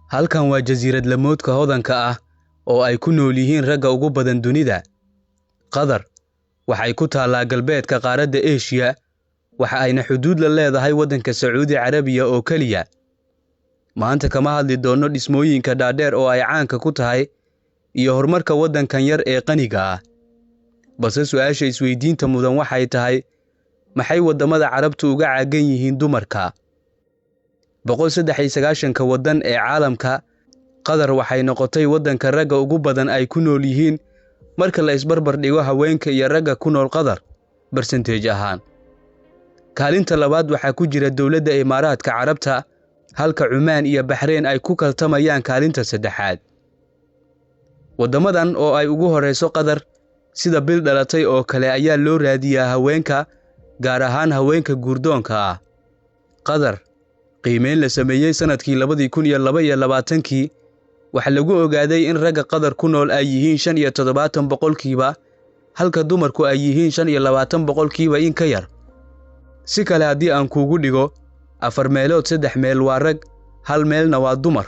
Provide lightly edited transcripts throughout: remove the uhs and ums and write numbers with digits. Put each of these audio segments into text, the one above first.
Halkan waa jasiirad lamoodka hodanka ah oo ay ku nool yihiin ragga ugu badan dunida. Qatar waxay ku taallaa galbeedka qaaradda Aasiya, waxa ayna xuduud la leedahay waddanka Sacuudi Carabiya oo kaliya. Maanta kama hadli doono dhismooyinka dhaadheer oo ay caanka ku tahay iyo horumarka waddankan yar ee qaniga ah. Balse su'aasha isweydiinta mudan waxay tahay, maxay waddamada Carabtu uga caagan yihiin dumarka? 193 waddan ee caalamka, Qatar waxay noqotay waddanka ragga ugu badan ay ku nool yihiin marka la isbarbar dhigo haweenka iyo ragga ku nool Qatar percentage ahaan. Kaalinta labaad waxaa ku jira dowladda Imaaraadka Carabta, halka Cumaan iyo Bahrain ay ku kaltamayaan kaalinta saddexaad. Waddamadan oo ay ugu horeyso Qatar, sida bil dhalatay oo kale ayaa loo raadiyaa haweenka, gaar ahaan haweenka guurdoonka ah. Qatar qiimeyn la sameeyey sanadkii 2022 waxa lagu ogaaday in ragga Qatar ku nool ay yihiin 75%, halka dumarku ay yihiin 25% in ka yar. Si kale haddii aan kuugu dhigo, 4 meelood 3 meel waa rag, 1 meelna waa dumar.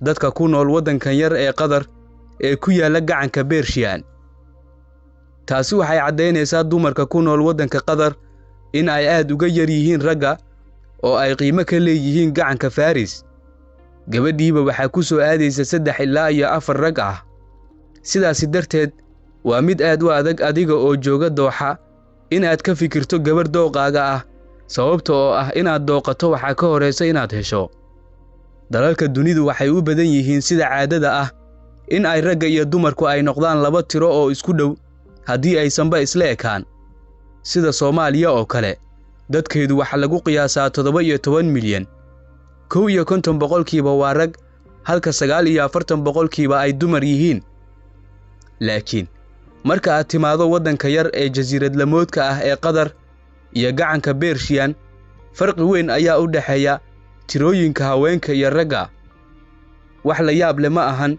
Dadka ku nool waddankan yar ee Qatar ee ku yaala gacanka Bershiyan. Taasi waxay caddeynaysaa dumarka ku nool waddanka Qatar in ay aad uga yar yihiin ragga oo ay qiimo ka leeyihiin gacanka Faris. Gabadhiiba waxaa ku soo aadaysa 3 ilaa 4 rag ah. Sidaasi darteed waa mid aad u adag adiga oo jooga Dooxa inaad ka fikirto gabar dooqaaga ah, sababta oo ah inaad dooqato waxaa ka horeysa inaad hesho. Dalalka dunidu waxay u badan yihiin sida caadada ah in ay ragga iyo dumarku ay noqdaan laba tiro oo isku dhow haddii aysanba isla ekaan. Sida Soomaaliya oo kale, dadkeedu waxa lagu qiyaasaa 17 milyan. 51% waa rag, halka 49% ay dumar yihiin. Laakiin marka aad timaado waddanka yar ee jasiirad lamoodka ah ee Qatar iyo gacanka Bershiyan, farqi weyn ayaa u dhaxeeya tirooyinka haweenka iyo ragga. Wax la yaab leh ma ahan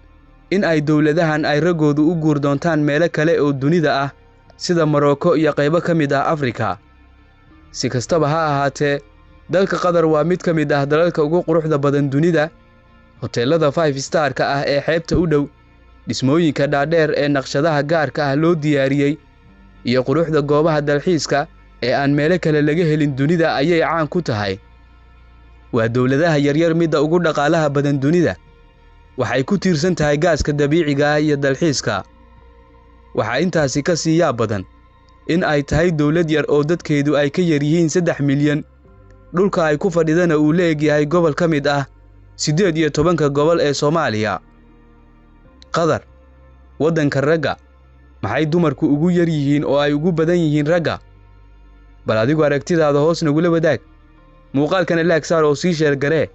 in ay dowladahan ay raggoodu u guur doontaan meelo kale oo dunida ah sida Morocco iyo qaybo ka mid ah Afrika. Si kastaba ha ahaatee, dalka Qatar waa mid ka mid ah dalalka ugu quruxda badan dunida. Hoteelada 5 star-ka ah ee xeebta u dhow, dhismooyinka dhaadheer ee naqshadaha gaarka ah loo diyaariyey, iyo quruxda goobaha dalxiiska ee aan meelo kale laga helin dunida ayay caan ku tahay. Waa dowladaha yaryar midda ugu dhaqaalaha badan dunida. Waxay ku tiirsan tahay gaaska dabiiciga ah iyo dalxiiska. Waxaa intaasi ka sii yaab badan in ay tahay dowlad yar oo dadkeedu ay ka yar yihiin 3 milyan, dhulka ay ku fadhidana uu leeg yahay gobol ka mid ah 18 gobol ee Soomaaliya. Qatar, waddanka ragga, maxay dumarku ugu yar yihiin oo ay ugu badan yihiin ragga? Bal adigu aragtidaada hoos nagula wadaag. Muuqaalkana like saar oo sii share garee.